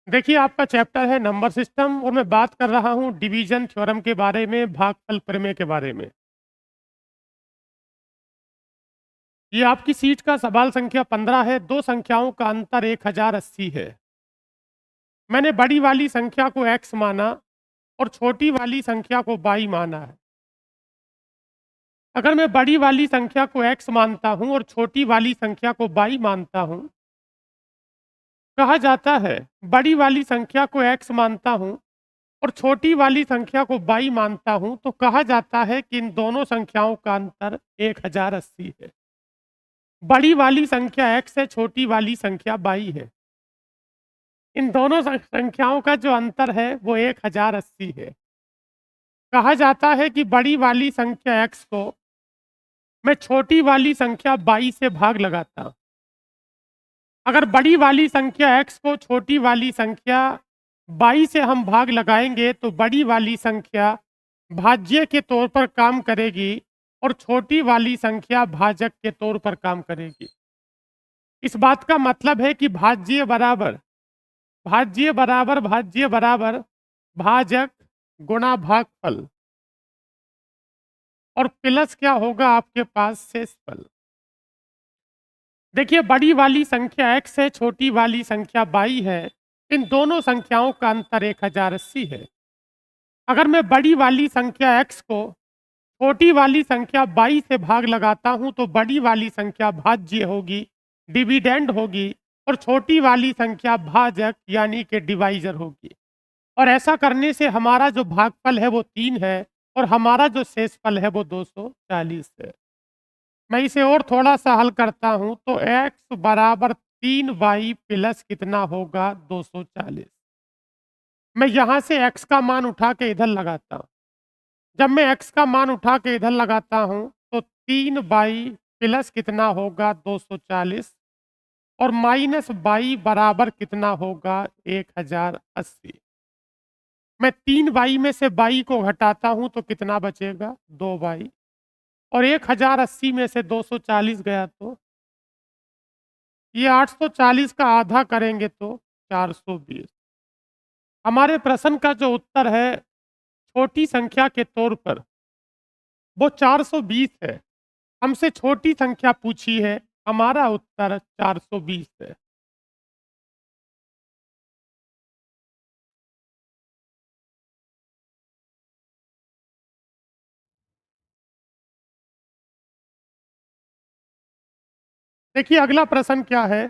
देखिए, आपका चैप्टर है नंबर सिस्टम और मैं बात कर रहा हूँ डिवीजन थ्योरम के बारे में, भागफल प्रमेय के बारे में। ये आपकी सीट का सवाल संख्या 15 है। दो संख्याओं का अंतर 1080 है। मैंने बड़ी वाली संख्या को x माना और छोटी वाली संख्या को y माना है। अगर मैं बड़ी वाली संख्या को x मानता हूँ और छोटी वाली संख्या को y मानता हूँ, कहा जाता है बड़ी वाली संख्या को x मानता हूँ और छोटी वाली संख्या को y मानता हूं, तो कहा जाता है कि इन दोनों संख्याओं का अंतर 1080 है। बड़ी वाली संख्या x है, छोटी वाली संख्या y है। इन दोनों संख्याओं का जो अंतर है वो 1080 है। कहा जाता है कि बड़ी वाली संख्या x को मैं छोटी वाली संख्या y से भाग लगाता। अगर बड़ी वाली संख्या x को छोटी वाली संख्या y से हम भाग लगाएंगे तो बड़ी वाली संख्या भाज्य के तौर पर काम करेगी और छोटी वाली संख्या भाजक के तौर पर काम करेगी। इस बात का मतलब है कि भाज्य बराबर भाज्य बराबर भाज्य बराबर भाजक गुणा भागफल और प्लस क्या होगा आपके पास शेषफल। देखिए, बड़ी वाली संख्या x है, छोटी वाली संख्या y है। इन दोनों संख्याओं का अंतर 1080 है। अगर मैं बड़ी वाली संख्या x को छोटी वाली संख्या y से भाग लगाता हूं तो बड़ी वाली संख्या भाज्य होगी, डिविडेंड होगी, और छोटी वाली संख्या भाजक यानी कि डिवाइजर होगी। और ऐसा करने से हमारा जो भागफल है वो 3 है और हमारा जो शेषफल है वो 240 है। मैं इसे और थोड़ा सा हल करता हूं तो x बराबर 3y प्लस कितना होगा 240। मैं यहां से x का मान उठा के इधर लगाता हूं। जब मैं x का मान उठा के इधर लगाता हूं तो 3y प्लस कितना होगा 240 और माइनस y बराबर कितना होगा 1080। मैं 3y में से y को घटाता हूं तो कितना बचेगा 2y और 1080 में से 240 गया तो ये 840 का आधा करेंगे तो 420। हमारे प्रश्न का जो उत्तर है छोटी संख्या के तौर पर वो 420 है। हमसे छोटी संख्या पूछी है, हमारा उत्तर 420 है। देखिए, अगला प्रश्न क्या है।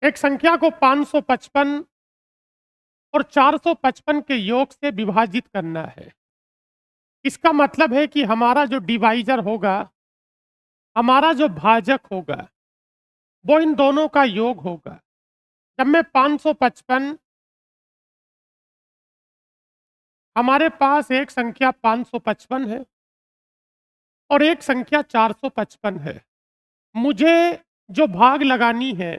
एक संख्या को 555 और 455 के योग से विभाजित करना है। इसका मतलब है कि हमारा जो डिवाइजर होगा, हमारा जो भाजक होगा, वो इन दोनों का योग होगा। जब मैं 555, हमारे पास एक संख्या 555 है और एक संख्या 455 है। मुझे जो भाग लगानी है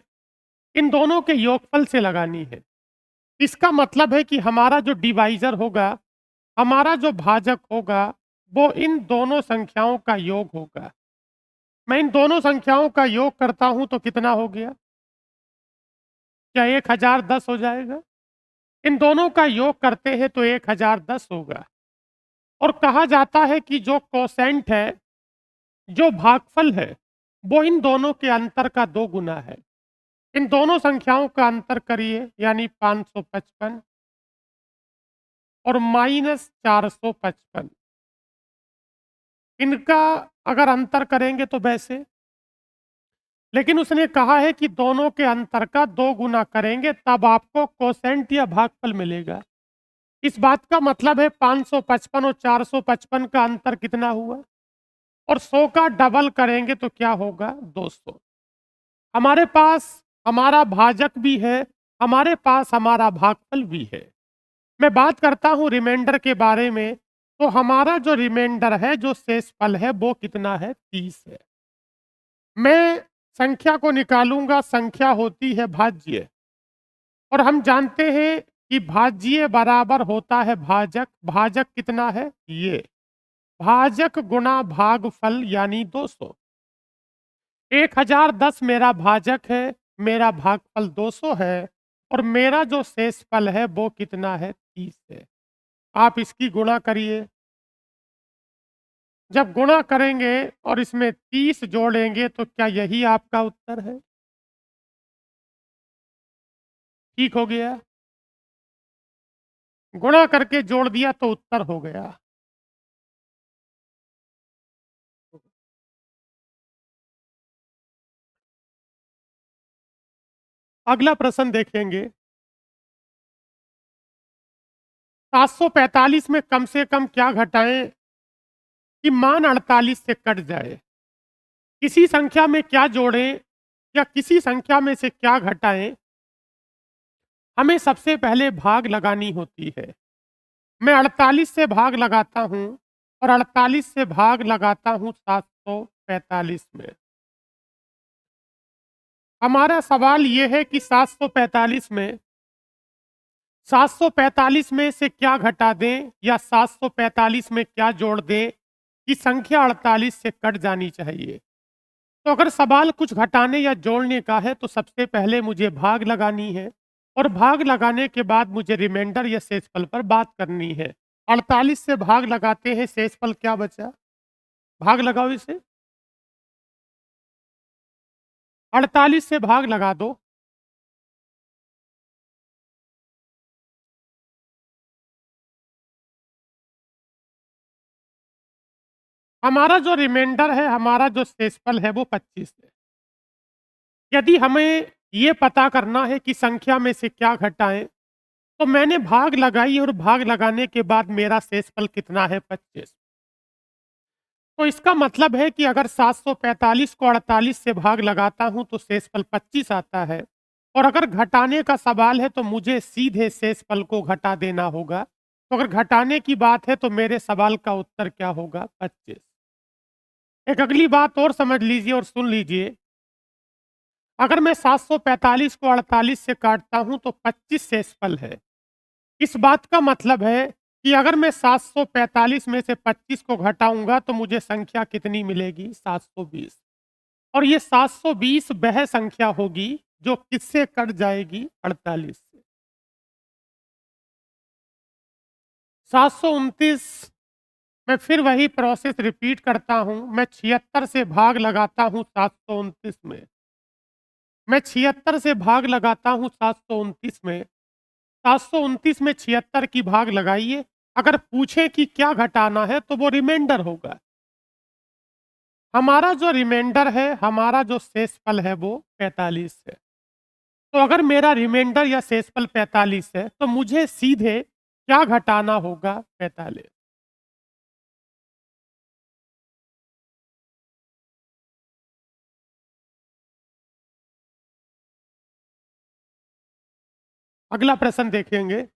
इन दोनों के योगफल से लगानी है। इसका मतलब है कि हमारा जो डिवाइजर होगा, हमारा जो भाजक होगा, वो इन दोनों संख्याओं का योग होगा। मैं इन दोनों संख्याओं का योग करता हूं तो कितना हो गया? क्या 1010 हो जाएगा? इन दोनों का योग करते हैं तो 1010 होगा। और कहा जाता है कि जो कोसेंट है, जो भागफल है, वो इन दोनों के अंतर का 2 गुना है। इन दोनों संख्याओं का अंतर करिए, यानी 555 और माइनस 455। इनका अगर अंतर करेंगे तो वैसे, लेकिन उसने कहा है कि दोनों के अंतर का 2 गुना करेंगे तब आपको कोसेंट या भागफल मिलेगा। इस बात का मतलब है 555 और 455 का अंतर कितना हुआ, और 100 का डबल करेंगे तो क्या होगा 200। हमारे पास हमारा भाजक भी है, हमारे पास हमारा भागफल भी है। मैं बात करता हूं रिमाइंडर के बारे में, तो हमारा जो रिमाइंडर है, जो शेषफल है, वो कितना है 30 है। मैं संख्या को निकालूंगा, संख्या होती है भाज्य और हम जानते हैं कि भाज्य बराबर होता है भाजक। भाजक कितना है? ये भाजक गुणा भागफल यानी 200। 1010 मेरा भाजक है, मेरा भागफल 200 है और मेरा जो शेषफल है वो कितना है? 30 है। आप इसकी गुणा करिए। जब गुणा करेंगे और इसमें 30 जोड़ेंगे तो क्या यही आपका उत्तर है? ठीक हो गया। गुणा करके जोड़ दिया तो उत्तर हो गया। अगला प्रश्न देखेंगे। 745 में कम से कम क्या घटाएं कि मान 48 से कट जाए? किसी संख्या में क्या जोड़ें या किसी संख्या में से क्या घटाएं? हमें सबसे पहले भाग लगानी होती है। मैं 48 से भाग लगाता हूं और 48 से भाग लगाता हूं 745 में। हमारा सवाल यह है कि 745 में से क्या घटा दें या 745 में क्या जोड़ दें कि संख्या 48 से कट जानी चाहिए। तो अगर सवाल कुछ घटाने या जोड़ने का है तो सबसे पहले मुझे भाग लगानी है और भाग लगाने के बाद मुझे रिमाइंडर या शेषफल पर बात करनी है। 48 से भाग लगाते हैं, शेषफल क्या बचा? भाग लगाओ इसे। 48 से भाग लगा दो। हमारा जो रिमाइंडर है, हमारा जो शेषफल है वो 25 है। यदि हमें ये पता करना है कि संख्या में से क्या घटाएं तो मैंने भाग लगाई और भाग लगाने के बाद मेरा शेषफल कितना है? 25। तो इसका मतलब है कि अगर 745 को 48 से भाग लगाता हूं तो शेषफल 25 आता है और अगर घटाने का सवाल है तो मुझे सीधे शेषफल को घटा देना होगा। तो अगर घटाने की बात है तो मेरे सवाल का उत्तर क्या होगा? 25। एक अगली बात और समझ लीजिए और सुन लीजिए। अगर मैं 745 को 48 से काटता हूं तो 25 शेषफल है। इस बात का मतलब है कि अगर मैं 745 में से 25 को घटाऊंगा तो मुझे संख्या कितनी मिलेगी? 720। और ये 720 वह संख्या होगी जो किससे कट जाएगी? 48 से। 729, मैं फिर वही प्रोसेस रिपीट करता हूं। मैं 76 से भाग लगाता हूं 729 में। मैं 76 से भाग लगाता हूं 729 में। 729 में 76 की भाग लगाइए। अगर पूछे कि क्या घटाना है तो वो रिमाइंडर होगा। हमारा जो रिमाइंडर है, हमारा जो शेषफल है वो 45 है। तो अगर मेरा रिमाइंडर या शेषफल 45 है तो मुझे सीधे क्या घटाना होगा? 45। अगला प्रश्न देखेंगे।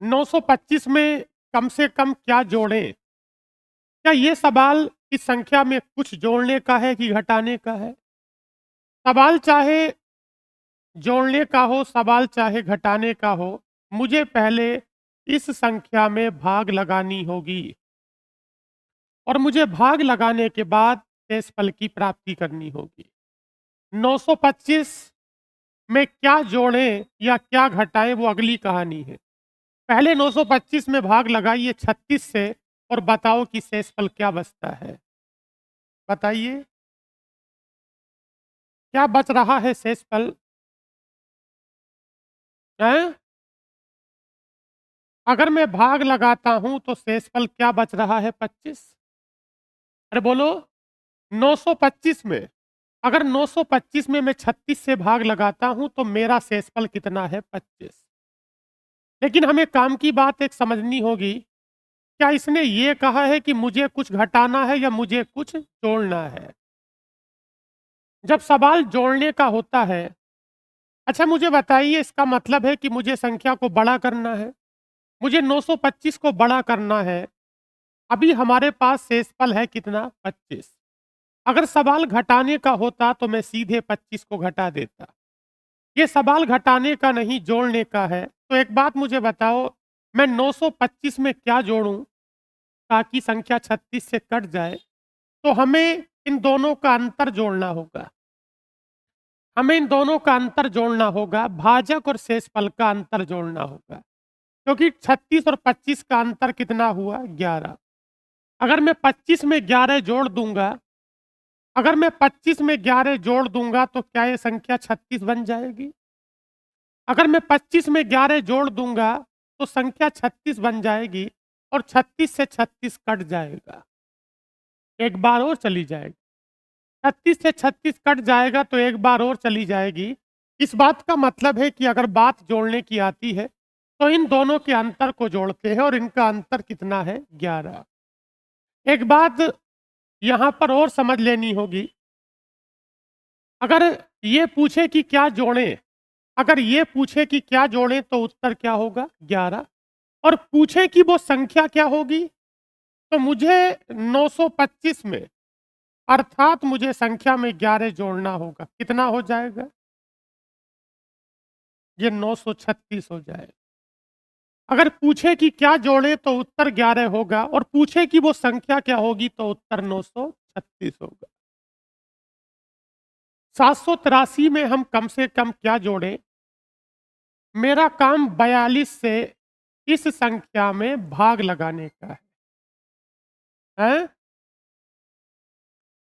925 में कम से कम क्या जोड़ें? क्या ये सवाल इस संख्या में कुछ जोड़ने का है कि घटाने का है? सवाल चाहे जोड़ने का हो, सवाल चाहे घटाने का हो, मुझे पहले इस संख्या में भाग लगानी होगी और मुझे भाग लगाने के बाद शेषफल की प्राप्ति करनी होगी। 925 में क्या जोड़ें या क्या घटाएं वो अगली कहानी है। पहले 925 में भाग लगाइए 36 से और बताओ कि शेषफल क्या बचता है। बताइए क्या बच रहा है शेषफल? हैं? अगर मैं भाग लगाता हूं तो शेषफल क्या बच रहा है? 25। अरे बोलो। 925 में, अगर 925 में मैं 36 से भाग लगाता हूं तो मेरा शेषफल कितना है? 25। लेकिन हमें काम की बात एक समझनी होगी। क्या इसने ये कहा है कि मुझे कुछ घटाना है या मुझे कुछ जोड़ना है? जब सवाल जोड़ने का होता है, अच्छा मुझे बताइए, इसका मतलब है कि मुझे संख्या को बड़ा करना है। मुझे 925 को बड़ा करना है। अभी हमारे पास शेषफल है कितना? 25। अगर सवाल घटाने का होता तो मैं सीधे 25 को घटा देता। ये सवाल घटाने का नहीं, जोड़ने का है। तो एक बात मुझे बताओ, मैं 925 में क्या जोड़ूं ताकि संख्या 36 से कट जाए? तो हमें इन दोनों का अंतर जोड़ना होगा। हमें इन दोनों का अंतर जोड़ना होगा, भाजक और शेषफल का अंतर जोड़ना होगा, क्योंकि 36 और 25 का अंतर कितना हुआ? 11। अगर मैं 25 में 11 जोड़ दूंगा, अगर मैं 25 में 11 जोड़ दूंगा तो क्या ये संख्या 36 बन जाएगी? अगर मैं 25 में 11 जोड़ दूंगा तो संख्या 36 बन जाएगी और 36 से 36 कट जाएगा, एक बार और चली जाएगी। 36 से 36 कट जाएगा तो एक बार और चली जाएगी। इस बात का मतलब है कि अगर बात जोड़ने की आती है तो इन दोनों के अंतर को जोड़ते हैं और इनका अंतर कितना है? 11। एक बात यहाँ पर और समझ लेनी होगी, अगर ये पूछे कि क्या जोड़ें, अगर ये पूछे कि क्या जोड़ें तो उत्तर क्या होगा? 11। और पूछे कि वो संख्या क्या होगी, तो मुझे 925 में, अर्थात मुझे संख्या में 11 जोड़ना होगा। कितना हो जाएगा? ये 936 हो जाए। अगर पूछे कि क्या जोड़े तो उत्तर 11 होगा और पूछे कि वो संख्या क्या होगी तो उत्तर 936 होगा। 783 में हम कम से कम क्या जोड़ें? मेरा काम 42 से इस संख्या में भाग लगाने का है, हैं?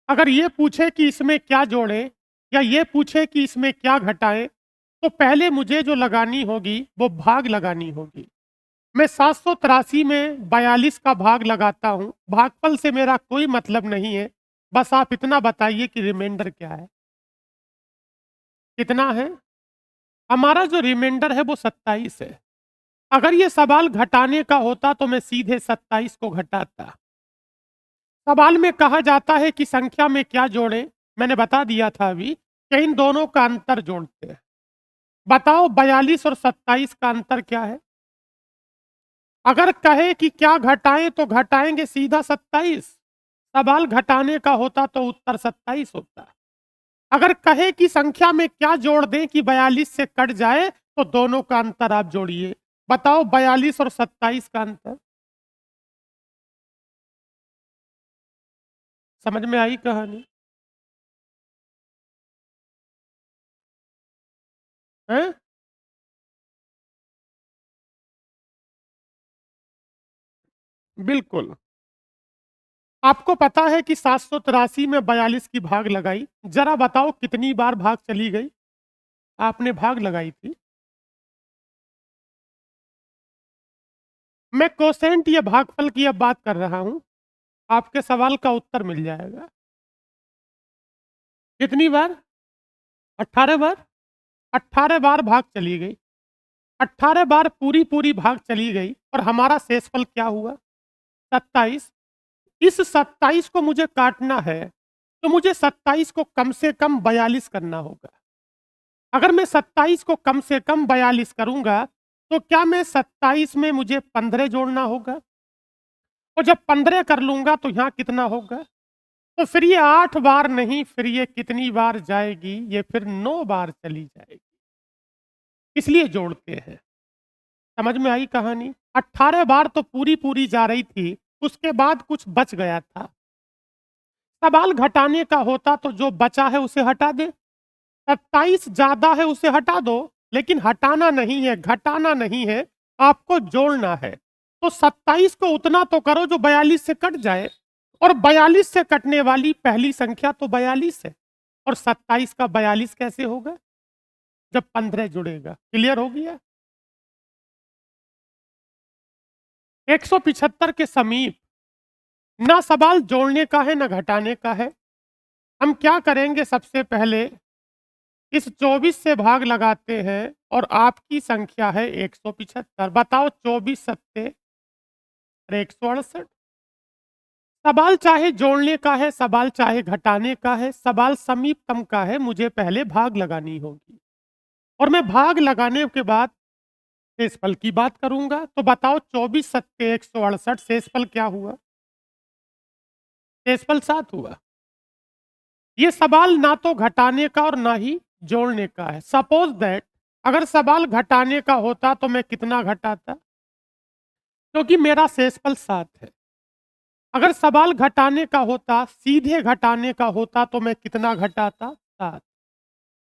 अगर ये पूछे कि इसमें क्या जोड़ें या ये पूछे कि इसमें क्या घटाएं, तो पहले मुझे जो लगानी होगी वो भाग लगानी होगी। मैं 783 में 42 का भाग लगाता हूँ। भागफल से मेरा कोई मतलब नहीं है। बस आप इतना बताइए कि रिमाइंडर क्या है? कितना है? हमारा जो रिमाइंडर है वो 27 है। अगर ये सवाल घटाने का होता तो मैं सीधे 27 को घटाता। सवाल में कहा जाता है कि संख्या में क्या जोड़ें। मैंने बता दिया था अभी कि इन दोनों का अंतर जोड़ते हैं। बताओ 42 और 27 का अंतर क्या है? अगर कहे कि क्या घटाएं तो घटाएंगे सीधा 27। सवाल घटाने का होता तो उत्तर 27 होता। अगर कहे कि संख्या में क्या जोड़ दें कि 42 से कट जाए तो दोनों का अंतर आप जोड़िए। बताओ 42 और 27 का अंतर। समझ में आई कहानी? है? बिल्कुल। आपको पता है कि 783 में 42 की भाग लगाई, जरा बताओ कितनी बार भाग चली गई? आपने भाग लगाई थी। मैं कोसेंट या भागफल की अब बात कर रहा हूं। आपके सवाल का उत्तर मिल जाएगा। कितनी बार? 18 बार। 18 बार भाग चली गई। 18 बार पूरी पूरी भाग चली गई और हमारा शेषफल क्या हुआ? 27। इस 27 को मुझे काटना है तो मुझे 27 को कम से कम 42 करना होगा। अगर मैं 27 को कम से कम 42 करूंगा तो क्या मैं 27 में मुझे 15 जोड़ना होगा, और जब 15 कर लूंगा तो यहाँ कितना होगा? तो फिर ये 8 बार नहीं, फिर ये कितनी बार जाएगी? ये फिर 9 बार चली जाएगी। इसलिए जोड़ते हैं। समझ में आई कहानी? 18 बार तो पूरी पूरी जा रही थी, उसके बाद कुछ बच गया था। सवाल घटाने का होता तो जो बचा है उसे हटा दे। 27 ज्यादा है उसे हटा दो, लेकिन हटाना नहीं है, घटाना नहीं है, आपको जोड़ना है। तो 27 को उतना तो करो जो 42 से कट जाए, और 42 से कटने वाली पहली संख्या तो 42 है, और 27 का 42 कैसे होगा? जब 15 जुड़ेगा। क्लियर हो गया? 175 के समीप ना सवाल जोड़ने का है ना घटाने का है। हम क्या करेंगे? सबसे पहले इस 24 से भाग लगाते हैं और आपकी संख्या है 175। बताओ 24 सत्ते 168। सवाल चाहे जोड़ने का है, सवाल चाहे घटाने का है, सवाल समीपतम का है, मुझे पहले भाग लगानी होगी और मैं भाग लगाने के बाद शेषफल की बात करूंगा। तो बताओ 24 सत्ते 168, शेषफल क्या हुआ? शेषफल 7 हुआ। ये सवाल ना तो घटाने का और ना ही जोड़ने का है। सपोज दैट अगर सवाल घटाने का होता तो मैं कितना घटाता? क्योंकि मेरा शेषफल 7 है। अगर सवाल घटाने का होता, सीधे घटाने का होता तो मैं कितना घटाता? 7।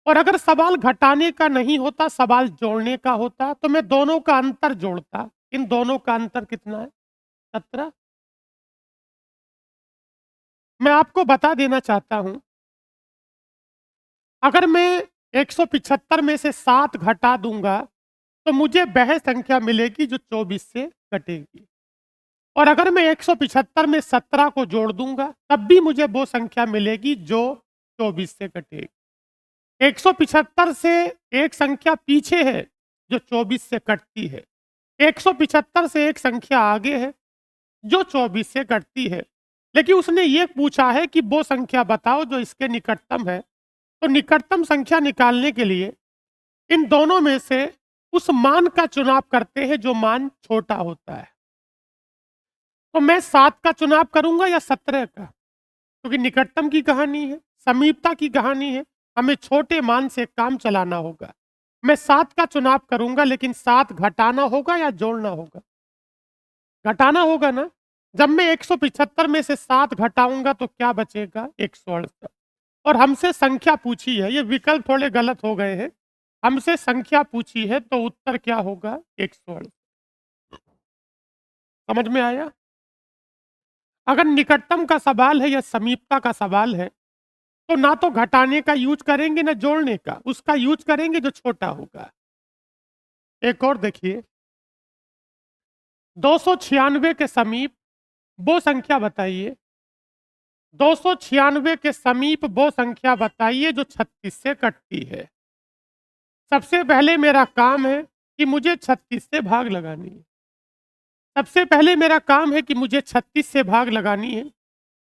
और अगर सवाल घटाने का नहीं होता, सवाल जोड़ने का होता, तो मैं दोनों का अंतर जोड़ता। इन दोनों का अंतर कितना है? 17। मैं आपको बता देना चाहता हूं, अगर मैं 175 में से 7 घटा दूंगा तो मुझे वह संख्या मिलेगी जो 24 से कटेगी। और अगर मैं 175 में 17 को जोड़ दूंगा तब भी मुझे वो संख्या मिलेगी जो 24 से कटेगी। 175 से एक संख्या पीछे है जो 24 से कटती है। 175 से एक संख्या आगे है जो 24 से कटती है। लेकिन उसने ये पूछा है कि वो संख्या बताओ जो इसके निकटतम है। तो निकटतम संख्या निकालने के लिए इन दोनों में से उस मान का चुनाव करते हैं जो मान छोटा होता है। तो मैं 7 का चुनाव करूंगा या 17 का? क्योंकि निकटतम की कहानी है, समीपता की कहानी है, हमें छोटे मान से काम चलाना होगा। मैं 7 का चुनाव करूंगा, लेकिन 7 घटाना होगा या जोड़ना होगा? घटाना होगा ना। जब मैं 175 में से 7 घटाऊंगा तो क्या बचेगा? 168। और हमसे संख्या पूछी है, ये विकल्प थोड़े गलत हो गए हैं। हमसे संख्या पूछी है तो उत्तर क्या होगा? 168। समझ में आया? अगर निकटतम का सवाल है या समीपता का सवाल है तो ना तो घटाने का यूज करेंगे ना जोड़ने का, उसका यूज करेंगे जो छोटा होगा। एक और देखिए, 296 के समीप वो संख्या बताइए। 296 के समीप वो संख्या बताइए जो 36 से कटती है। सबसे पहले मेरा काम है कि मुझे 36 से भाग लगानी है। सबसे पहले मेरा काम है कि मुझे 36 से भाग लगानी है।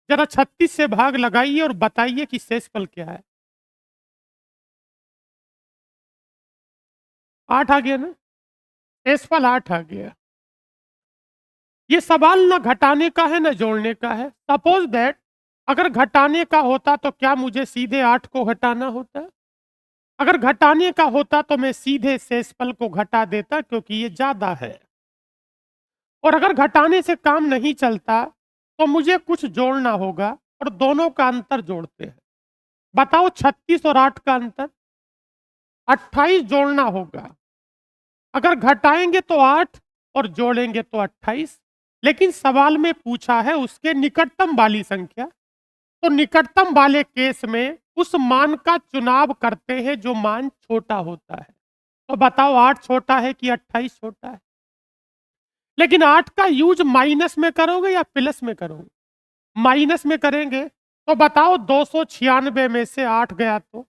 जरा 36 से भाग लगाइए और बताइए कि शेषफल क्या है। 8 आ गया ना? शेषफल 8 आ गया। ये सवाल ना घटाने का है ना जोड़ने का है। सपोज दैट अगर घटाने का होता तो क्या मुझे सीधे 8 को घटाना होता? अगर घटाने का होता तो मैं सीधे शेषफल को घटा देता, क्योंकि ये ज्यादा है। और अगर घटाने से काम नहीं चलता तो मुझे कुछ जोड़ना होगा, और दोनों का अंतर जोड़ते हैं। बताओ 36 और 8 का अंतर? 28 जोड़ना होगा। अगर घटाएंगे तो 8 और जोड़ेंगे तो 28। लेकिन सवाल में पूछा है उसके निकटतम वाली संख्या, तो निकटतम वाले केस में उस मान का चुनाव करते हैं जो मान छोटा होता है। तो बताओ 8 छोटा है कि 28 छोटा है? लेकिन 8 का यूज माइनस में करोगे या प्लस में करोगे? माइनस में करेंगे। तो बताओ 296 में से 8 गया तो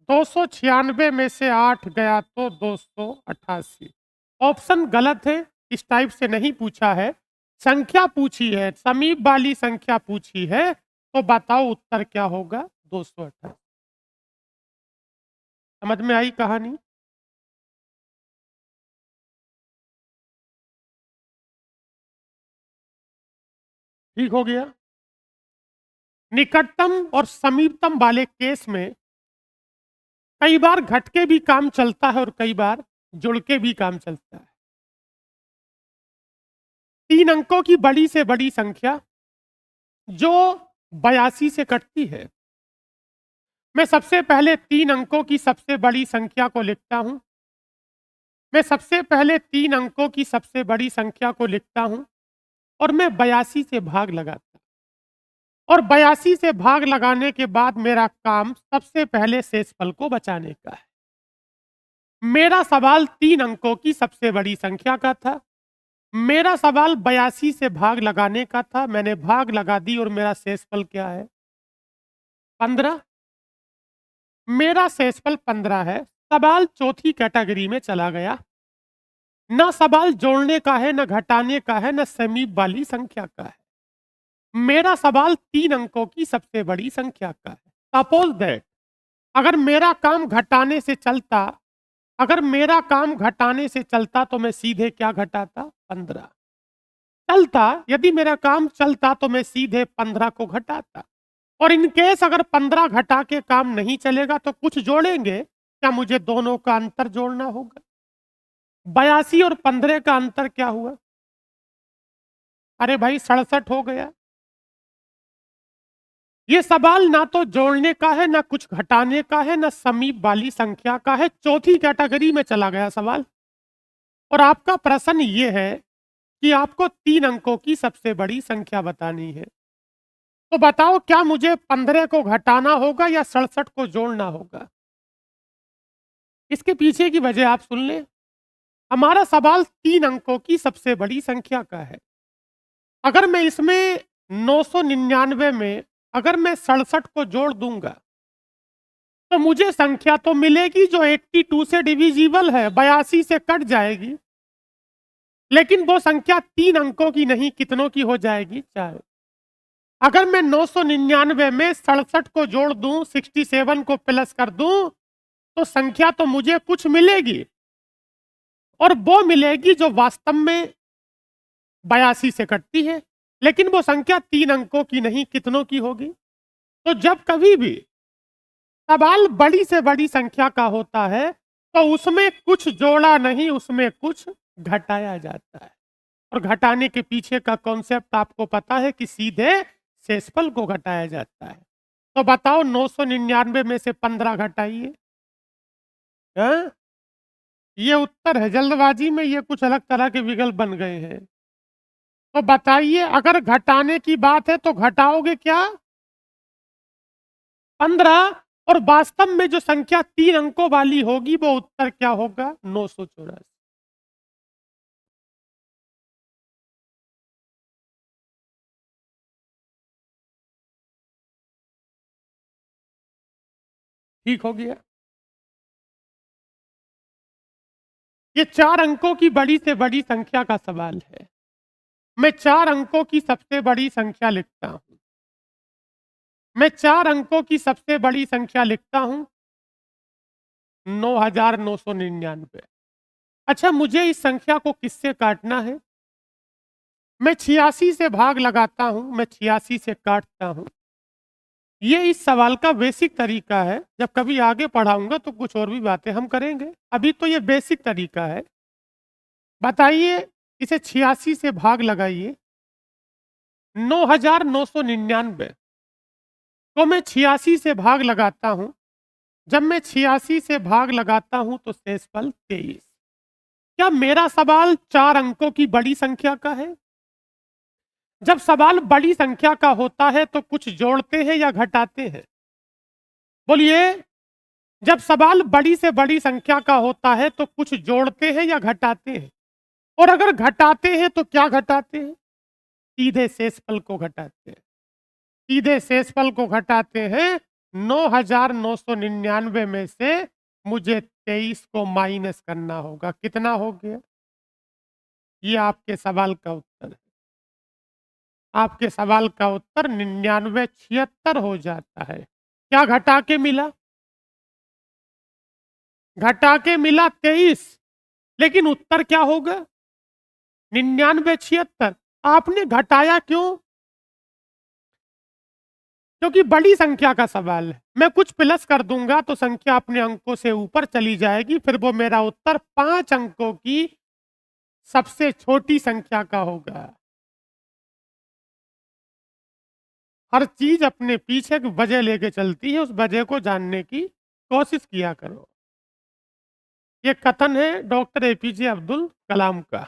296 में से 8 गया तो 288। ऑप्शन गलत है, इस टाइप से नहीं पूछा है। संख्या पूछी है, समीप वाली संख्या पूछी है, तो बताओ उत्तर क्या होगा? 288। समझ में आई कहानी? ठीक हो गया। निकटतम और समीपतम वाले केस में कई बार घट के भी काम चलता है और कई बार जुड़ के भी काम चलता है। 3 अंकों की बड़ी से बड़ी संख्या जो 82 से कटती है। मैं सबसे पहले 3 अंकों की सबसे बड़ी संख्या को लिखता हूं। मैं सबसे पहले 3 अंकों की सबसे बड़ी संख्या को लिखता हूं और मैं 82 से भाग लगाता। और 82 से भाग लगाने के बाद मेरा काम सबसे पहले शेषफल को बचाने का है। मेरा सवाल 3 अंकों की सबसे बड़ी संख्या का था। मेरा सवाल 82 से भाग लगाने का था। मैंने भाग लगा दी और मेरा शेषफल क्या है? 15। मेरा शेषफल 15 है। सवाल चौथी कैटेगरी में चला गया। ना सवाल जोड़ने का है, ना घटाने का है, ना समीप वाली संख्या का है। मेरा सवाल 3 अंकों की सबसे बड़ी संख्या का है। सपोज दैट अगर मेरा काम घटाने से चलता, अगर मेरा काम घटाने से चलता तो मैं सीधे क्या घटाता? 15 चलता। यदि मेरा काम चलता तो मैं सीधे 15 को घटाता। और इन केस अगर 15 घटा के काम नहीं चलेगा तो कुछ जोड़ेंगे। क्या मुझे दोनों का अंतर जोड़ना होगा? 82 और 15 का अंतर क्या हुआ? अरे भाई 67 हो गया। ये सवाल ना तो जोड़ने का है, ना कुछ घटाने का है, ना समीप वाली संख्या का है, चौथी कैटेगरी में चला गया सवाल। और आपका प्रश्न ये है कि आपको 3 अंकों की सबसे बड़ी संख्या बतानी है। तो बताओ, क्या मुझे 15 को घटाना होगा या 67 को जोड़ना होगा? इसके पीछे की वजह आप सुन लें। हमारा सवाल 3 अंकों की सबसे बड़ी संख्या का है। अगर मैं इसमें 999 में अगर मैं 67 को जोड़ दूंगा, तो मुझे संख्या तो मिलेगी जो 82 से डिविजिबल है, 82 से कट जाएगी। लेकिन वो संख्या 3 अंकों की नहीं, कितनों की हो जाएगी? 4। अगर मैं 999 में 67 को जोड़ दूं, 67 को प्लस कर दूं, तो संख्या तो मुझे कुछ मिलेगी, और वो मिलेगी जो वास्तव में 82 से कटती है। लेकिन वो संख्या 3 अंकों की नहीं, कितनों की होगी? तो जब कभी भी सवाल बड़ी से बड़ी संख्या का होता है, तो उसमें कुछ जोड़ा नहीं, उसमें कुछ घटाया जाता है। और घटाने के पीछे का कॉन्सेप्ट आपको पता है कि सीधे शेषफल को घटाया जाता है। तो बताओ, 999 में से 15 घटाइए। हाँ? ये उत्तर है। जल्दबाजी में ये कुछ अलग तरह के विकल्प बन गए हैं। तो बताइए, अगर घटाने की बात है तो घटाओगे क्या? 15। और वास्तव में जो संख्या 3 अंकों वाली होगी, वो उत्तर क्या होगा? 984। ठीक हो गया। ये 4 अंकों की बड़ी से बड़ी संख्या का सवाल है। मैं 4 अंकों की सबसे बड़ी संख्या लिखता हूं। मैं 4 अंकों की सबसे बड़ी संख्या लिखता हूं, 9,999। अच्छा, मुझे इस संख्या को किससे काटना है? मैं 86 से भाग लगाता हूं, मैं 86 से काटता हूं। ये इस सवाल का बेसिक तरीका है। जब कभी आगे पढ़ाऊंगा तो कुछ और भी बातें हम करेंगे। अभी तो ये बेसिक तरीका है। बताइए, इसे 86 से भाग लगाइए। 9,999 को मैं 86 से भाग लगाता हूं। जब मैं 86 से भाग लगाता हूं तो शेषफल 23। क्या मेरा सवाल 4 अंकों की बड़ी संख्या का है? जब सवाल बड़ी संख्या का होता है तो कुछ जोड़ते हैं या घटाते हैं? बोलिए। जब सवाल बड़ी से बड़ी संख्या का होता है तो कुछ जोड़ते हैं या घटाते हैं? और अगर घटाते हैं तो क्या घटाते हैं? सीधे शेषफल को घटाते हैं। सीधे शेषफल को घटाते हैं। 9,999 में से मुझे 23 को माइनस करना होगा। कितना हो गया? ये आपके सवाल का उत्तर है। आपके सवाल का उत्तर 9976 हो जाता है। क्या घटा के मिला? घटा के मिला 23। लेकिन उत्तर क्या होगा? 9976। आपने घटाया क्यों? क्योंकि बड़ी संख्या का सवाल है। मैं कुछ प्लस कर दूंगा तो संख्या अपने अंकों से ऊपर चली जाएगी, फिर वो मेरा उत्तर 5 अंकों की सबसे छोटी संख्या का होगा। हर चीज अपने पीछे एक वजह लेके चलती है, उस वजह को जानने की कोशिश किया करो। ये कथन है डॉक्टर एपीजे अब्दुल कलाम का।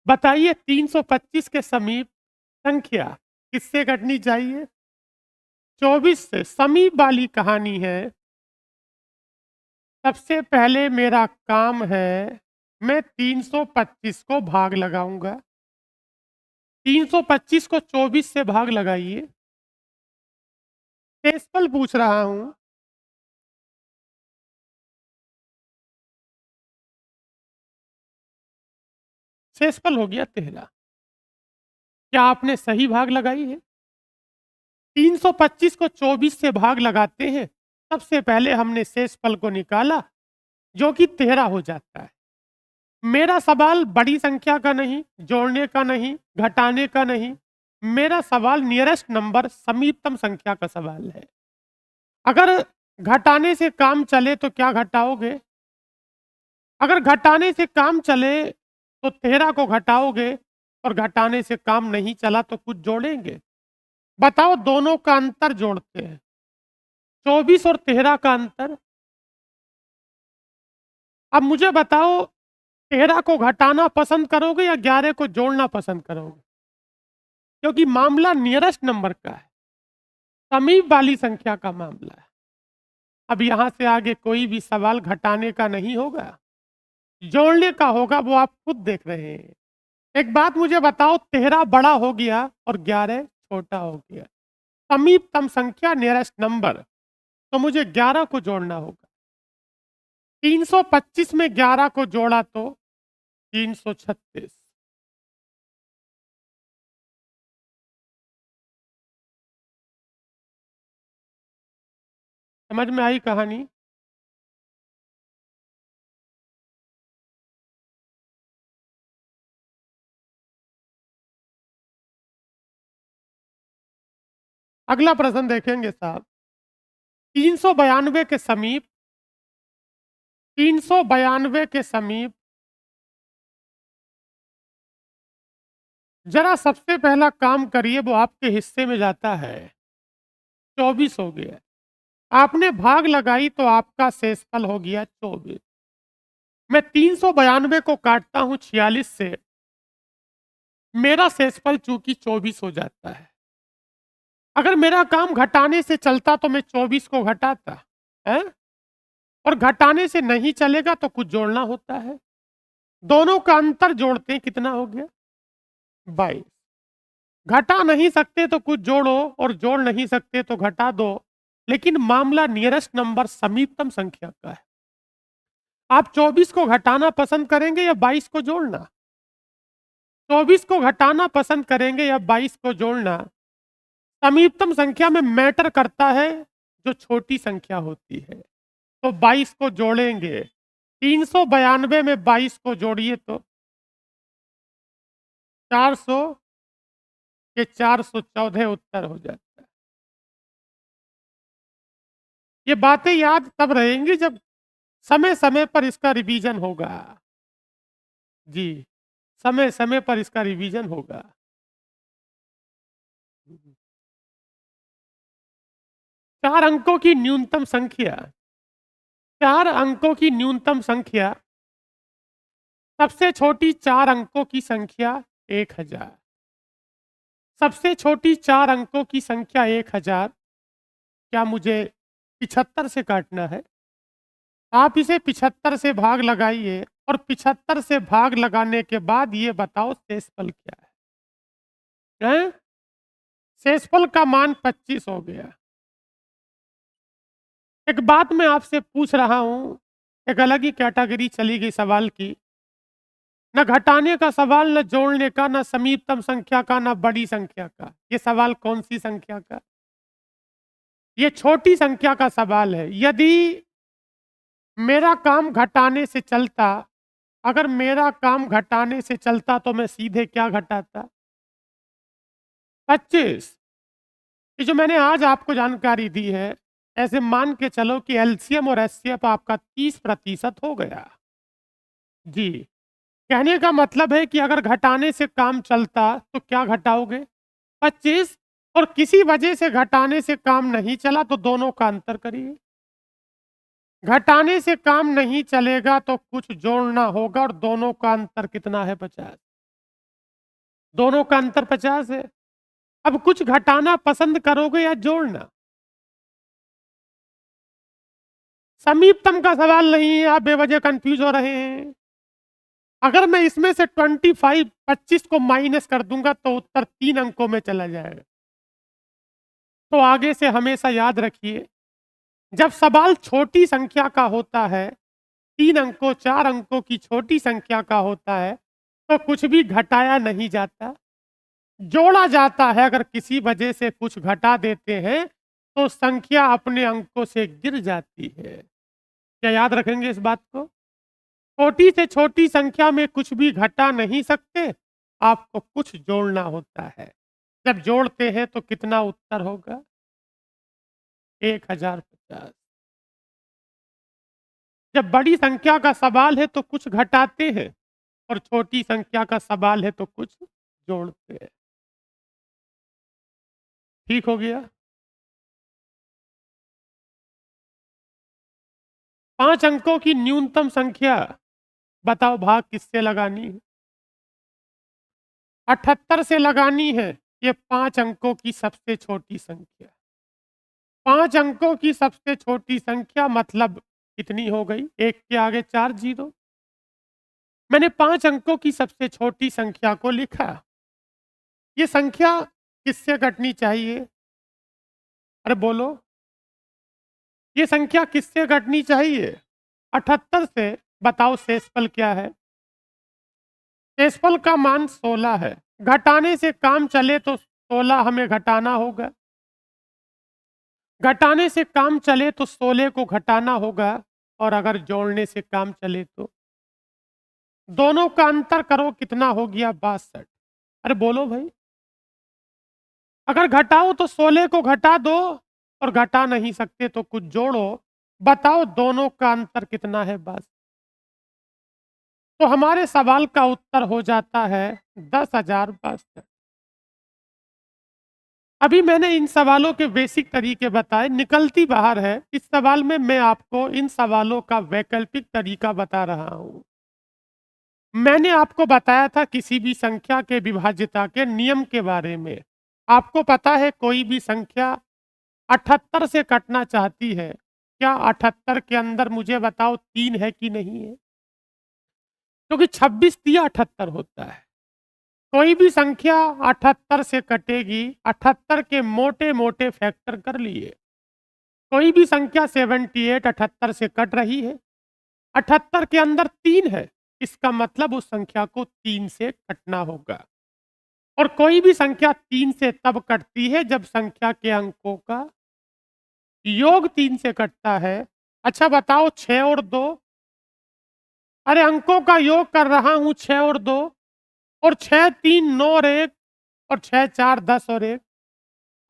बताइए, 325 के समीप संख्या किससे घटनी चाहिए? 24 से। समीप वाली कहानी है। सबसे पहले मेरा काम है, मैं 325 को भाग लगाऊंगा। 325 को 24 से भाग लगाइए। शेषफल पूछ रहा हूं। शेषफल हो गया 13। क्या आपने सही भाग लगाई है? 325 को 24 से भाग लगाते हैं। सबसे पहले हमने शेषफल को निकाला, जो कि 13 हो जाता है। मेरा सवाल बड़ी संख्या का नहीं, जोड़ने का नहीं, घटाने का नहीं। मेरा सवाल नियरेस्ट नंबर, समीपतम संख्या का सवाल है। अगर घटाने से काम चले तो क्या घटाओगे? अगर घटाने से काम चले तो 13 को घटाओगे, और घटाने से काम नहीं चला तो कुछ जोड़ेंगे। बताओ दोनों का अंतर जोड़ते हैं। 24 और 13 का अंतर। अब मुझे बताओ 13 को घटाना पसंद करोगे या 11 को जोड़ना पसंद करोगे? क्योंकि मामला नियरेस्ट नंबर का है, समीप वाली संख्या का मामला है। अब यहां से आगे कोई भी सवाल घटाने का नहीं होगा, जोड़ने का होगा, वो आप खुद देख रहे हैं। एक बात मुझे बताओ, 13 बड़ा हो गया और 11 छोटा हो गया, समीपतम संख्या नियरेस्ट नंबर, तो मुझे 11 को जोड़ना होगा। 325 में 11 को जोड़ा तो 336। समझ में आई कहानी? अगला प्रश्न देखेंगे साहब। 392 के समीप, 392 के समीप जरा सबसे पहला काम करिए, वो आपके हिस्से में जाता है। 24 हो गया, आपने भाग लगाई तो आपका शेषफल हो गया 24। मैं 392 को काटता हूं 46 से, मेरा शेषफल चूंकि 24 हो जाता है। अगर मेरा काम घटाने से चलता तो मैं 24 को घटाता है, और घटाने से नहीं चलेगा तो कुछ जोड़ना होता है। दोनों का अंतर जोड़ते हैं, कितना हो गया? 22। घटा नहीं सकते तो कुछ जोड़ो, और जोड़ नहीं सकते तो घटा दो, लेकिन मामला नियरेस्ट नंबर समीपतम संख्या का है। आप 24 को घटाना पसंद करेंगे या 22 को जोड़ना? 24 को घटाना पसंद करेंगे या 22 को जोड़ना? समीपतम संख्या में मैटर करता है जो छोटी संख्या होती है, तो 22 को जोड़ेंगे। 392 में 22 को जोड़िए तो 400 के 414 उत्तर हो जाता है। ये बातें याद तब रहेंगी जब समय समय पर इसका रिवीजन होगा। जी, समय समय पर इसका रिवीजन होगा। 4 अंकों की न्यूनतम संख्या, 4 अंकों की न्यूनतम संख्या, सबसे छोटी 4 अंकों की संख्या 1000। सबसे छोटी 4 अंकों की संख्या 1000, क्या मुझे 75 से काटना है? आप इसे 75 से भाग लगाइए, और 75 से भाग लगाने के बाद ये बताओ शेषफल क्या है? शेषफल का मान 25 हो गया। एक बात मैं आपसे पूछ रहा हूं, एक अलग ही कैटेगरी चली गई सवाल की। न घटाने का सवाल, न जोड़ने का, न समीपतम संख्या का, न बड़ी संख्या का। ये सवाल कौन सी संख्या का? ये छोटी संख्या का सवाल है। यदि मेरा काम घटाने से चलता, अगर मेरा काम घटाने से चलता तो मैं सीधे क्या घटाता? 25। ये जो मैंने आज आपको जानकारी दी है, ऐसे मान के चलो कि एलसीएम और एचसीएफ आपका 30% हो गया। जी, कहने का मतलब है कि अगर घटाने से काम चलता तो क्या घटाओगे? 25। और किसी वजह से घटाने से काम नहीं चला तो दोनों का अंतर करिए। घटाने से काम नहीं चलेगा तो कुछ जोड़ना होगा, और दोनों का अंतर कितना है? 50। दोनों का अंतर 50 है। अब कुछ घटाना पसंद करोगे या जोड़ना? समीपतम का सवाल नहीं है, आप बेवजह कंफ्यूज हो रहे हैं। अगर मैं इसमें से 25 को माइनस कर दूंगा तो उत्तर 3 अंकों में चला जाएगा। तो आगे से हमेशा याद रखिए, जब सवाल छोटी संख्या का होता है, 3 अंकों 4 अंकों की छोटी संख्या का होता है, तो कुछ भी घटाया नहीं जाता, जोड़ा जाता है। अगर किसी वजह से कुछ घटा देते हैं तो संख्या अपने अंकों से गिर जाती है। क्या याद रखेंगे इस बात को? छोटी से छोटी संख्या में कुछ भी घटा नहीं सकते, आपको कुछ जोड़ना होता है। जब जोड़ते हैं तो कितना उत्तर होगा? 1050। जब बड़ी संख्या का सवाल है तो कुछ घटाते हैं, और छोटी संख्या का सवाल है तो कुछ जोड़ते हैं। ठीक हो गया। 5 अंकों की न्यूनतम संख्या बताओ, भाग किससे लगानी है? 78 से लगानी है। ये 5 अंकों की सबसे छोटी संख्या। 5 अंकों की सबसे छोटी संख्या मतलब कितनी हो गई? 1 के आगे 4 जीरो। मैंने 5 अंकों की सबसे छोटी संख्या को लिखा। ये संख्या किससे घटनी चाहिए? अरे बोलो, ये संख्या किससे घटनी चाहिए? 78 से। बताओ शेषफल क्या है? शेषफल का मान 16 है। घटाने से काम चले तो 16 हमें घटाना होगा। घटाने से काम चले तो 16 को घटाना होगा। और अगर जोड़ने से काम चले तो दोनों का अंतर करो, कितना हो गया? 62। अरे बोलो भाई, अगर घटाओ तो 16 को घटा दो, और घटा नहीं सकते तो कुछ जोड़ो। बताओ दोनों का अंतर कितना है? बस। तो हमारे सवाल का उत्तर हो जाता है 10,062। अभी मैंने इन सवालों के बेसिक तरीके बताए, निकलती बाहर है। इस सवाल में मैं आपको इन सवालों का वैकल्पिक तरीका बता रहा हूं। मैंने आपको बताया था किसी भी संख्या के विभाज्यता के नियम के बारे में। आपको पता है कोई भी संख्या 78 से कटना चाहती है, क्या 78 के अंदर मुझे बताओ 3 है कि नहीं है? क्योंकि 26 दिया 78 होता है। कोई भी संख्या 78 से कटेगी, 78 के मोटे मोटे फैक्टर कर लिए। कोई भी संख्या 78 78 से कट रही है। 78 के अंदर 3 है, इसका मतलब उस संख्या को 3 से कटना होगा। और कोई भी संख्या 3 से तब कटती है जब संख्या के अंकों का योग 3 से कटता है। अच्छा बताओ, 6 और 2। अरे अंकों का योग कर रहा हूं, 6 और 2। और 6 3 9 और 1, और 6 4 10 और 1।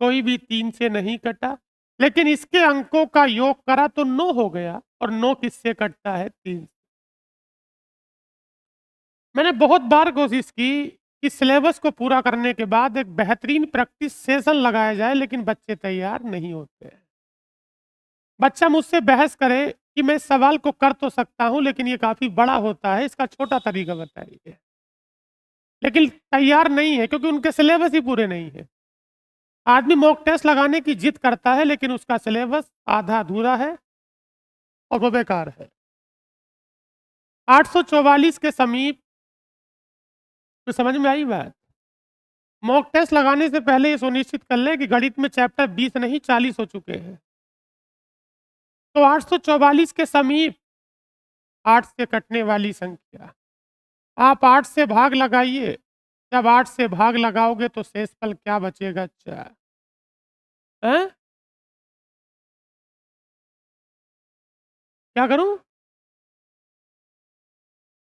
कोई भी 3 से नहीं कटा। लेकिन इसके अंकों का योग करा तो 9 हो गया, और 9 किससे कटता है? 3। मैंने बहुत बार कोशिश की कि सिलेबस को पूरा करने के बाद एक बेहतरीन प्रैक्टिस सेशन लगाया जाए, लेकिन बच्चे तैयार नहीं होते हैं। बच्चा मुझसे बहस करे कि मैं इस सवाल को कर तो सकता हूं, लेकिन ये काफी बड़ा होता है, इसका छोटा तरीका बताइए। लेकिन तैयार नहीं है, क्योंकि उनके सिलेबस ही पूरे नहीं है। आदमी मॉक टेस्ट लगाने की जिद करता है, लेकिन उसका सिलेबस आधा अधूरा है और वो बेकार है। 844 के समीप। तो समझ में आई बात? मॉक टेस्ट लगाने से पहले ये सुनिश्चित कर लें कि गणित में चैप्टर 20 नहीं 40 हो चुके हैं। तो 844 के समीप 8 से कटने वाली संख्या, आप 8 से भाग लगाइए। जब 8 से भाग लगाओगे तो शेषफल क्या बचेगा? अच्छा है? क्या करूं?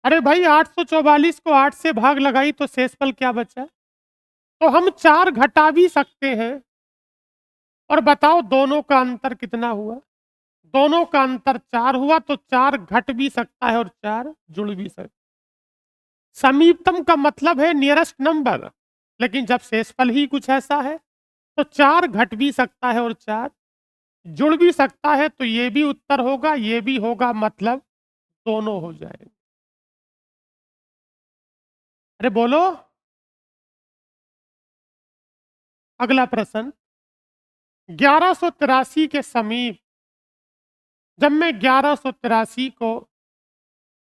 अरे भाई, 844 को 8 से भाग लगाई तो शेषफल क्या बचा? तो हम 4 घटा भी सकते हैं। और बताओ दोनों का अंतर कितना हुआ? दोनों का अंतर 4 हुआ, तो 4 घट भी सकता है और 4 जुड़ भी सकता है। समीपतम का मतलब है नियरेस्ट नंबर। लेकिन जब शेषफल ही कुछ ऐसा है, तो 4 घट भी सकता है और 4 जुड़ भी सकता है, तो ये भी उत्तर होगा, ये भी होगा, मतलब दोनों हो जाएंगे। अरे बोलो। अगला प्रश्न, 1183 के समीप जब मैं 1183 को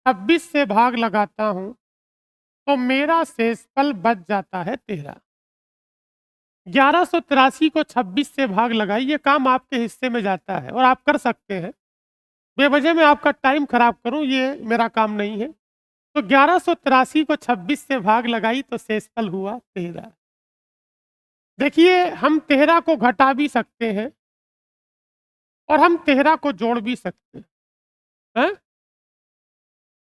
26 से भाग लगाता हूं, तो मेरा शेषफल बच जाता है 13। 1183 को 26 से भाग लगाई, ये काम आपके हिस्से में जाता है और आप कर सकते हैं। बेवजह मैं आपका टाइम खराब करूं, ये मेरा काम नहीं है। तो 1183 को 26 से भाग लगाई तो शेषफल हुआ 13। देखिए, हम 13 को घटा भी सकते हैं और हम 13 को जोड़ भी सकते हैं। हैं?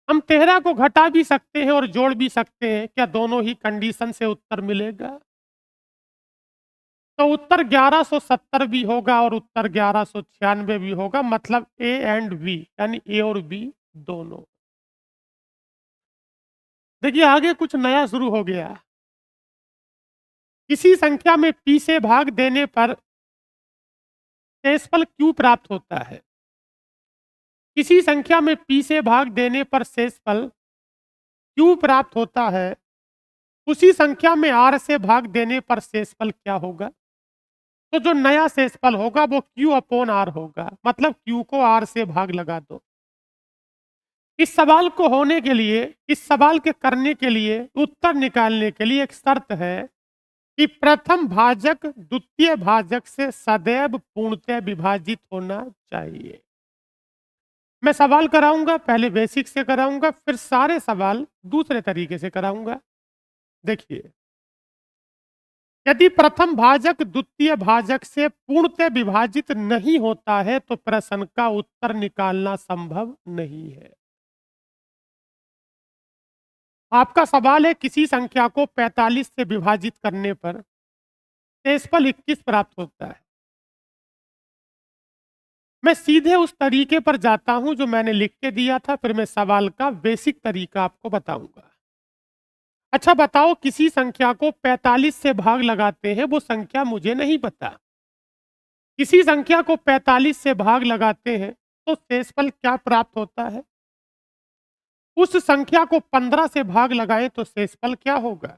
हम 13 को घटा भी सकते हैं और जोड़ भी सकते हैं। क्या दोनों ही कंडीशन से उत्तर मिलेगा? तो उत्तर 1170 भी होगा और उत्तर 1196 भी होगा, मतलब ए एंड बी, यानी ए और बी दोनों। देखिए, आगे कुछ नया शुरू हो गया। किसी संख्या में p से भाग देने पर शेषफल q प्राप्त होता है। किसी संख्या में p से भाग देने पर शेषफल q प्राप्त होता है, उसी संख्या में r से भाग देने पर शेषफल क्या होगा? तो जो नया शेषफल होगा वो q अपॉन r होगा, मतलब q को r से भाग लगा दो। इस सवाल को होने के लिए, इस सवाल के करने के लिए, उत्तर निकालने के लिए एक शर्त है कि प्रथम भाजक द्वितीय भाजक से सदैव पूर्णतः विभाजित होना चाहिए। मैं सवाल कराऊंगा, पहले बेसिक से कराऊंगा, फिर सारे सवाल दूसरे तरीके से कराऊंगा। देखिए, यदि प्रथम भाजक द्वितीय भाजक से पूर्णतः विभाजित नहीं होता है तो प्रश्न का उत्तर निकालना संभव नहीं है। आपका सवाल है किसी संख्या को 45 से विभाजित करने पर शेषफल 21 प्राप्त होता है। मैं सीधे उस तरीके पर जाता हूं जो मैंने लिख के दिया था, फिर मैं सवाल का बेसिक तरीका आपको बताऊंगा। अच्छा बताओ, किसी संख्या को 45 से भाग लगाते हैं, वो संख्या मुझे नहीं पता। किसी संख्या को 45 से भाग लगाते हैं तो शेषफल क्या प्राप्त होता है? उस संख्या को 15 से भाग लगाएं तो शेषफल क्या होगा?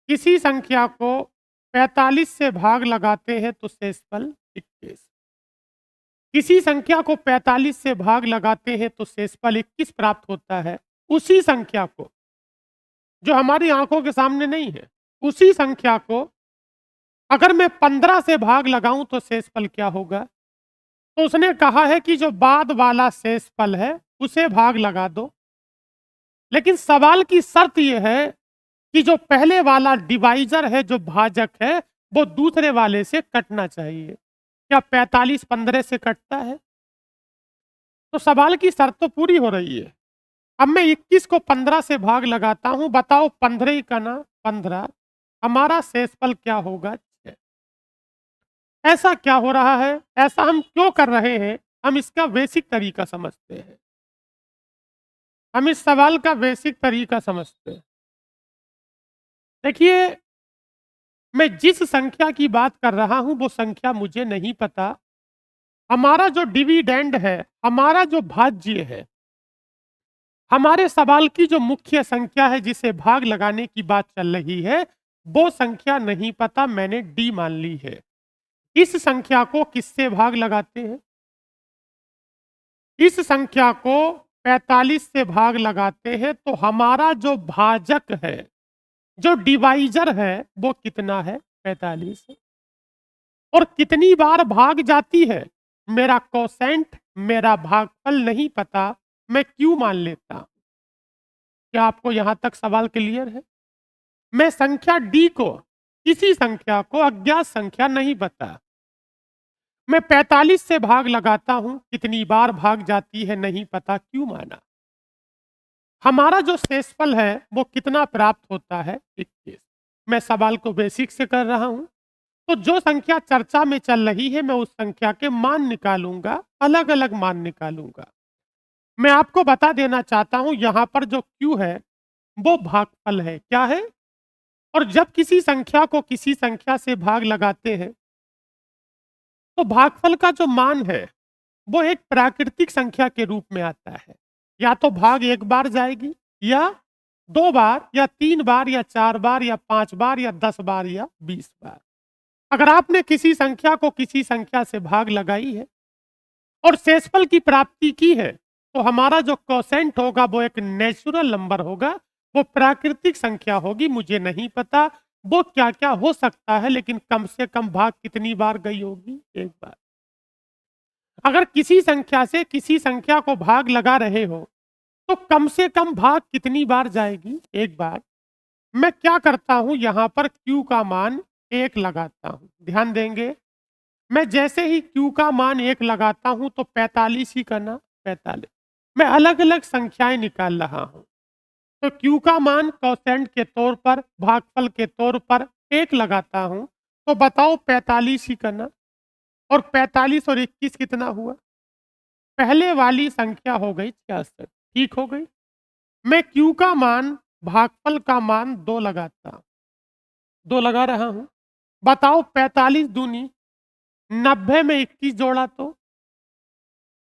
किसी संख्या को 45 से भाग लगाते हैं तो शेषफल 21। किसी संख्या को 45 से भाग लगाते हैं तो शेषफल 21 प्राप्त होता है। उसी संख्या को, जो हमारी आंखों के सामने नहीं है, उसी संख्या को अगर मैं 15 से भाग लगाऊं तो शेषफल क्या होगा? तो उसने कहा है कि जो बाद वाला शेषफल है उसे भाग लगा दो, लेकिन सवाल की शर्त यह है कि जो पहले वाला डिवाइजर है, जो भाजक है, वो दूसरे वाले से कटना चाहिए। क्या 45 15 से कटता है? तो सवाल की शर्त तो पूरी हो रही है। अब मैं 21 को 15 से भाग लगाता हूं, बताओ 15 ही का ना 15, हमारा शेषफल क्या होगा? 6। ऐसा क्या हो रहा है? ऐसा हम क्यों कर रहे हैं? हम इसका बेसिक तरीका समझते हैं। हम इस सवाल का बेसिक तरीका समझते हैं। देखिए, मैं जिस संख्या की बात कर रहा हूं वो संख्या मुझे नहीं पता। हमारा जो डिविडेंड है, हमारा जो भाज्य है, हमारे सवाल की जो मुख्य संख्या है जिसे भाग लगाने की बात चल रही है, वो संख्या नहीं पता, मैंने डी मान ली है। इस संख्या को किससे भाग लगाते हैं? इस संख्या को 45 से भाग लगाते हैं तो हमारा जो भाजक है, जो डिवाइजर है, वो कितना है? 45। और कितनी बार भाग जाती है? मेरा कोसेंट, मेरा भागफल नहीं पता, मैं क्यों मान लेता? क्या आपको यहां तक सवाल क्लियर है? मैं संख्या डी को, किसी संख्या को अज्ञात संख्या नहीं पता, मैं 45 से भाग लगाता हूं, कितनी बार भाग जाती है नहीं पता, क्यों माना? हमारा जो शेषफल है वो कितना प्राप्त होता है? 21। मैं सवाल को बेसिक से कर रहा हूं, तो जो संख्या चर्चा में चल रही है मैं उस संख्या के मान निकालूंगा, अलग अलग मान निकालूंगा। मैं आपको बता देना चाहता हूं यहां पर जो Q है वो भागफल है। क्या है? और जब किसी संख्या को किसी संख्या से भाग लगाते हैं तो भागफल का जो मान है वो एक प्राकृतिक संख्या के रूप में आता है। या तो भाग एक बार जाएगी, या दो बार, या तीन बार, या चार बार, या पांच बार, या 10 बार, या 20 बार। अगर आपने किसी संख्या को किसी संख्या से भाग लगाई है और शेषफल की प्राप्ति की है तो हमारा जो कोसेंट होगा वो एक नेचुरल नंबर होगा, वो प्राकृतिक संख्या होगी। मुझे नहीं पता वो क्या क्या हो सकता है, लेकिन कम से कम भाग कितनी बार गई होगी? एक बार। अगर किसी संख्या से किसी संख्या को भाग लगा रहे हो तो कम से कम भाग कितनी बार जाएगी? एक बार। मैं क्या करता हूं, यहां पर Q का मान 1 लगाता हूं। ध्यान देंगे, मैं जैसे ही Q का मान 1 लगाता हूं तो 45 ही करना 45। मैं अलग अलग संख्याएं निकाल रहा हूं, तो Q का मान कोसेंट के तौर पर, भागफल के तौर पर 1 लगाता हूं, तो बताओ 45 ही करना। और 45 और 21 कितना हुआ? पहले वाली संख्या हो गई 66। ठीक हो गई। मैं Q का मान, भागफल का मान 2 लगाता हूं। 2 लगा रहा हूं। बताओ 45 दूनी 90 में 21 जोड़ा तो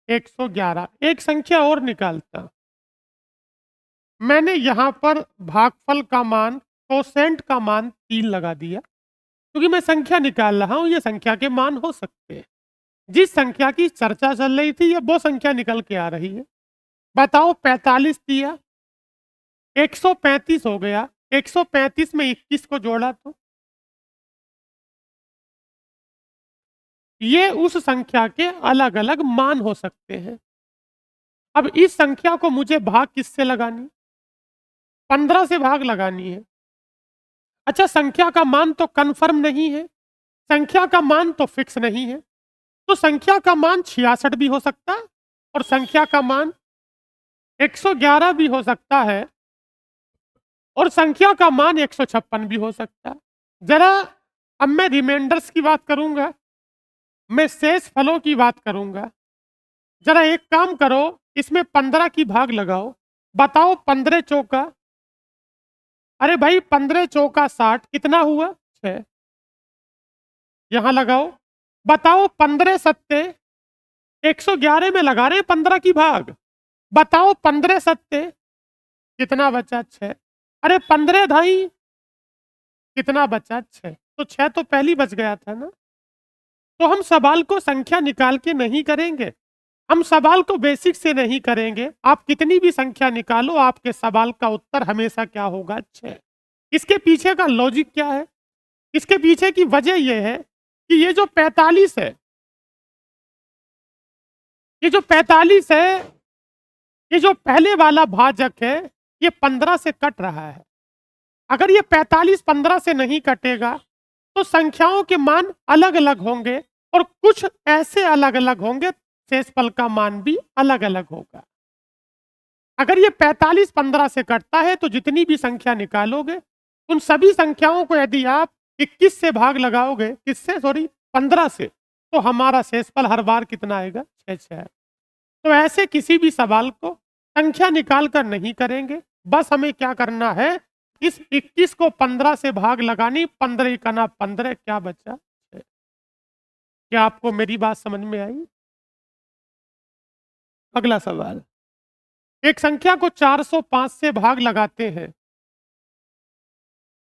111। एक संख्या और निकालता। मैंने यहां पर भागफल का मान, कोसेंट का मान 3 लगा दिया, क्योंकि मैं संख्या निकाल रहा हूं, ये संख्या के मान हो सकते हैं। जिस संख्या की चर्चा चल रही थी, ये वो संख्या निकल के आ रही है। बताओ 45 दिया, 135 हो गया, 135 में 21 को जोड़ा तो ये उस संख्या के अलग अलग मान हो सकते हैं। अब इस संख्या को मुझे भाग किससे लगानी? 15 से भाग लगानी है। अच्छा, संख्या का मान तो कंफर्म नहीं है, संख्या का मान तो फिक्स नहीं है, तो संख्या का मान 66 भी हो सकता है और संख्या का मान 111 भी हो सकता है और संख्या का मान 156 भी हो सकता है। जरा अब मैं रिमाइंडर्स की बात करूंगा, मैं शेष फलों की बात करूंगा। जरा एक काम करो, इसमें 15 की भाग लगाओ। बताओ 15 चौका, अरे भाई 15 चौका 60, कितना हुआ? 6। यहां लगाओ। बताओ 15 सत्ते 111 में लगा रहे हैं 15 की भाग। बताओ 15 सत्ते कितना बचा? 6। अरे 15 धाई कितना बचा? 6। तो 6 तो पहली बच गया था ना। तो हम सवाल को संख्या निकाल के नहीं करेंगे, हम सवाल को बेसिक से नहीं करेंगे। आप कितनी भी संख्या निकालो, आपके सवाल का उत्तर हमेशा क्या होगा? 6। इसके पीछे का लॉजिक क्या है? इसके पीछे की वजह यह है कि ये जो 45 है, ये जो 45 है, ये जो पहले वाला भाजक है, ये 15 से कट रहा है। अगर ये 45 15 से नहीं कटेगा तो संख्याओं के मान अलग अलग होंगे और कुछ ऐसे अलग अलग होंगे, शेषफल का मान भी अलग अलग होगा। अगर ये 45 15 से कटता है तो जितनी भी संख्या निकालोगे, उन सभी संख्याओं को यदि आप 21 से भाग लगाओगे, किससे? सॉरी 15 से, तो हमारा शेषफल हर बार कितना आएगा? 6। तो ऐसे किसी भी सवाल को संख्या निकाल कर नहीं करेंगे, बस हमें क्या करना है, इस 21 को 15 से भाग लगानी। 15 का ना 15, क्या बचा? 6। क्या आपको मेरी बात समझ में आई? अगला सवाल, एक संख्या को 405 से भाग लगाते हैं।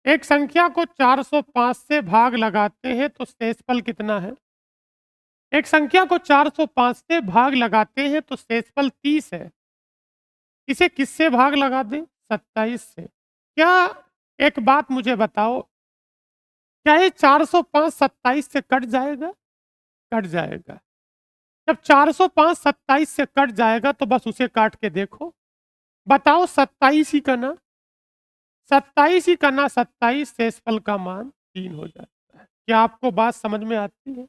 एक संख्या को 405 से भाग लगाते हैं तो शेषफल कितना है? एक संख्या को 405 से भाग लगाते हैं तो शेषफल 30 है। इसे किससे भाग लगा दें? 27 से। क्या, एक बात मुझे बताओ, क्या ये 405 27 से कट जाएगा? कट जाएगा। जब 405 27 से कट जाएगा तो बस उसे काट के देखो। बताओ 27 ही करना, 27 ही करना, 27, शेषफल का मान 3 हो जाता है। क्या आपको बात समझ में आती है?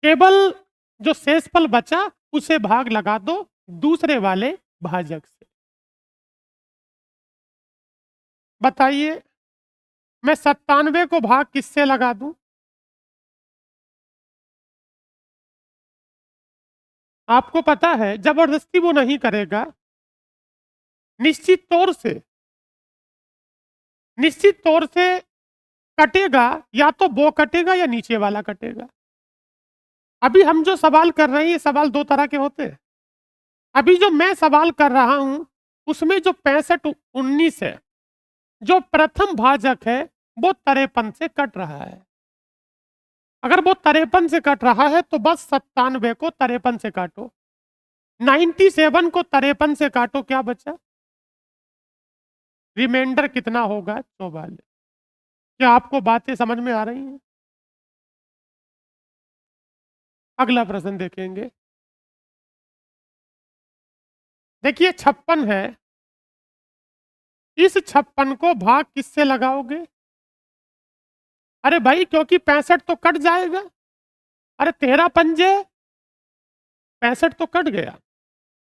केवल जो शेषफल बचा उसे भाग लगा दो दूसरे वाले भाजक से। बताइए, मैं 97 को भाग किससे लगा दूं? आपको पता है जबरदस्ती वो नहीं करेगा। निश्चित तौर से, निश्चित तौर से कटेगा, या तो वो कटेगा या नीचे वाला कटेगा। अभी हम जो सवाल कर रहे हैं, ये सवाल 2 तरह के होते हैं। अभी जो मैं सवाल कर रहा हूं उसमें जो 65 19 है, जो प्रथम भाजक है, वो 53 से कट रहा है। अगर वो 53 से कट रहा है तो बस 97 को 53 से काटो, 97 को 53 से काटो, क्या बचा? रिमाइंडर कितना होगा? 44। क्या आपको बातें समझ में आ रही हैं? अगला प्रश्न देखेंगे। देखिए 56 है, इस 56 को भाग किससे लगाओगे? अरे भाई, क्योंकि 65 तो कट जाएगा। अरे 13 पंजे 65 तो कट गया,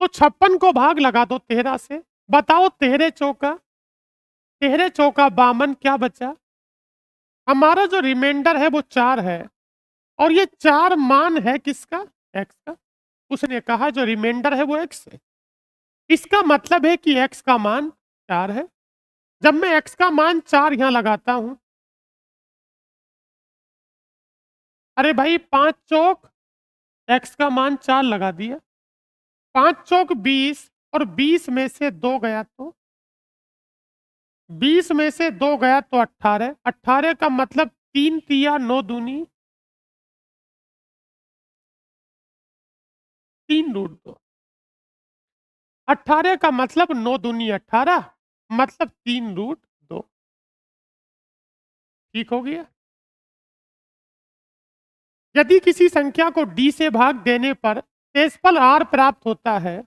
तो 56 को भाग लगा दो 13 से। बताओ 13 चौका, 13 चौका 52, क्या बचा? हमारा जो रिमाइंडर है वो 4 है और ये 4 मान है किसका? एक्स का। उसने कहा जो रिमाइंडर है वो एक्स है, इसका मतलब है कि एक्स का मान 4 है। जब मैं x का मान 4 यहाँ लगाता हूँ, अरे भाई 5 चौक x का मान 4 लगा दिया, 5 चौक 20 और 20 में से 2 गया तो 20 में से 2 गया तो 18, 18 का मतलब 3 तिया 9 दूनी 3 रूट 2, 18 का मतलब 9 दूनी 18 मतलब 3 रूट 2। ठीक हो गया। यदि किसी संख्या को d से भाग देने पर शेषफल r प्राप्त होता है,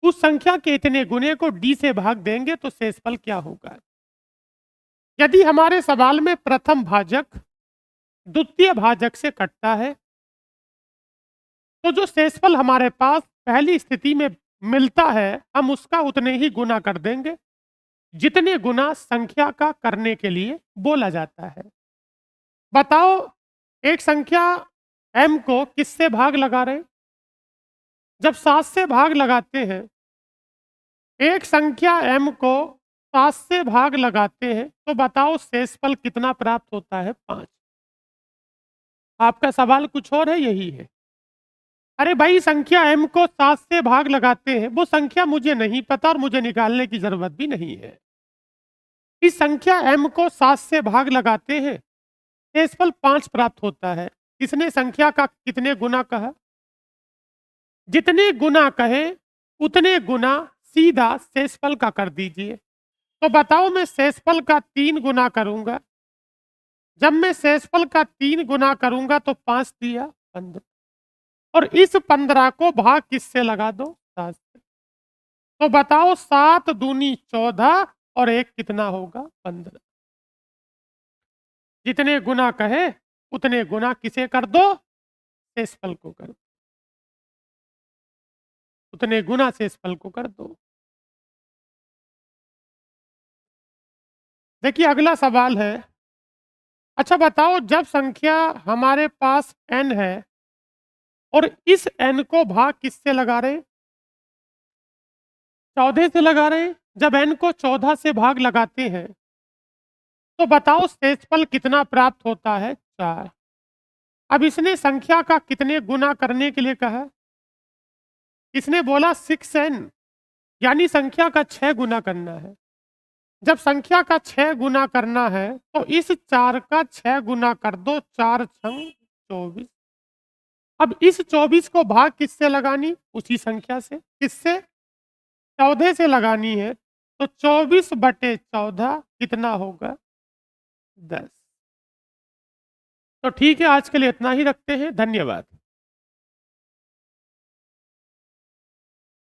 उस संख्या के इतने गुने को d से भाग देंगे तो शेषफल क्या होगा। यदि हमारे सवाल में प्रथम भाजक द्वितीय भाजक से कटता है, तो जो शेषफल हमारे पास पहली स्थिति में मिलता है, हम उसका उतने ही गुना कर देंगे जितने गुना संख्या का करने के लिए बोला जाता है। बताओ, एक संख्या m को किससे भाग लगा रहे हैं? जब 7 से भाग लगाते हैं, एक संख्या m को 7 से भाग लगाते हैं, तो बताओ शेषफल कितना प्राप्त होता है? 5। आपका सवाल कुछ और है, यही है। अरे भाई, संख्या m को 7 से भाग लगाते हैं, वो संख्या मुझे नहीं पता और मुझे निकालने की जरूरत भी नहीं है। इस संख्या m को 7 से भाग लगाते हैं, शेषफल 5 प्राप्त होता है। इसने संख्या का कितने गुना कहा? जितने गुना कहे उतने गुना सीधा शेषफल का कर दीजिए। तो बताओ, मैं शेषफल का 3 गुना करूंगा। जब मैं शेषफल का 3 गुना करूंगा तो 5 दिया 15, और इस 15 को भाग किससे लगा दो? 7 से। तो बताओ, 7 दूनी 14 और 1 कितना होगा? 15। जितने गुना कहे उतने गुना किसे कर दो? शेषफल को कर दो। उतने गुना शेषफल को कर दो। देखिए, अगला सवाल है। अच्छा बताओ, जब संख्या हमारे पास n है और इस n को भाग किससे लगा रहे हैं? 14 से लगा रहे हैं। जब n को 14 से भाग लगाते हैं, तो बताओ शेषफल कितना प्राप्त होता है? 4। अब इसने संख्या का कितने गुना करने के लिए कहा? इसने बोला 6n, यानी संख्या का 6 गुना करना है। जब संख्या का 6 गुना करना है, तो इस 4 का 6 गुना कर दो, 4 छंग 24। अब इस 24 को भाग किससे लगानी? उसी संख्या से। किससे? 14 से लगानी है। तो 24/14 कितना होगा? 10। तो ठीक है, आज के लिए इतना ही रखते हैं। धन्यवाद।